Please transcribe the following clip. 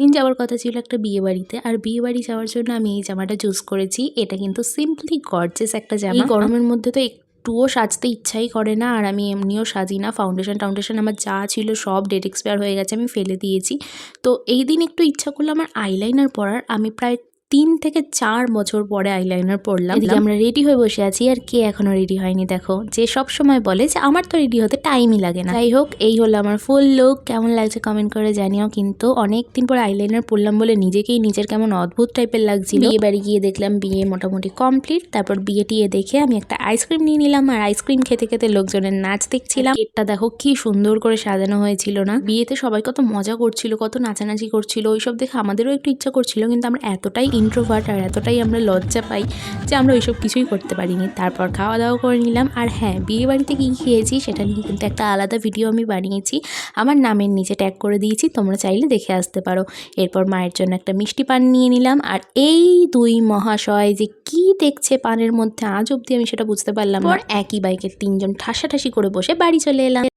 দিন যাওয়ার কথা ছিল একটা বিয়ে বাড়িতে, আর বিয়ে বাড়ি যাওয়ার জন্য আমি এই জামাটা চুজ করেছি। এটা কিন্তু সিম্পলি গর্জিয়াস একটা জামা। এই গরমের মধ্যে তো একটুও সাজতে ইচ্ছাই করে না, আর আমি এমনিও সাজি না। ফাউন্ডেশন আমার যা ছিল সব ডেট এক্সপায়ার হয়ে গেছে, আমি ফেলে দিয়েছি। তো এই দিন একটু ইচ্ছা করলো আমার আইলাইনার পরার। আমি প্রায় 3 থেকে 4 বছর পরে আইলাইনার পরলাম। এদিকে আমরা রেডি হয়ে বসে আছি, আর কে এখনো রেডি হয়নি দেখো, যে সব সময় বলে যে আমার তো রেডি হতে টাইমই লাগে না। যাই হোক, এই হলো আমার ফুল লুক। কেমন লাগছে কমেন্ট করে জানিও। কিন্তু অনেক দিন পরে আইলাইনার পরলাম বলে নিজের কেমন অদ্ভুত টাইপের লাগছিল। বিয়ে বাড়ি গিয়ে দেখলাম বিয়ে মোটামুটি কমপ্লিট। তারপর বিয়ে টিয়ে দেখে আমি একটা আইসক্রিম নিয়ে নিলাম, আর আইসক্রিম খেতে খেতে লোকজনের নাচ দেখছিলাম। গেটটা দেখো কি সুন্দর করে সাজানো হয়েছিল না? বিয়েতে সবাই কত মজা করছিল, কত নাচানাচি করছিল, ওইসব দেখে আমাদেরও একটু ইচ্ছা করছিল, কিন্তু আমরা এতটাই ইন্ট্রোভার্ট আর এতটাই আমরা লজ্জা পাই যে আমরা ওইসব কিছুই করতে পারিনি। তারপর খাওয়া দাওয়া করে নিলাম। আর হ্যাঁ, বিয়ে বাড়িতে কী খেয়েছি সেটা নিয়ে কিন্তু একটা আলাদা ভিডিও আমি বানিয়েছি, আমার নামের নিচে ট্যাগ করে দিয়েছি, তোমরা চাইলে দেখে আসতে পারো। এরপর মায়ের জন্য একটা মিষ্টি পান নিয়ে নিলাম। আর এই দুই মহাশয় যে কি দেখছে পানের মধ্যে, আজ অবধি আমি সেটা বুঝতে পারলাম না। একই বাইকের 3 জন ঠাসাঠাসি করে বসে বাড়ি চলে এলাম।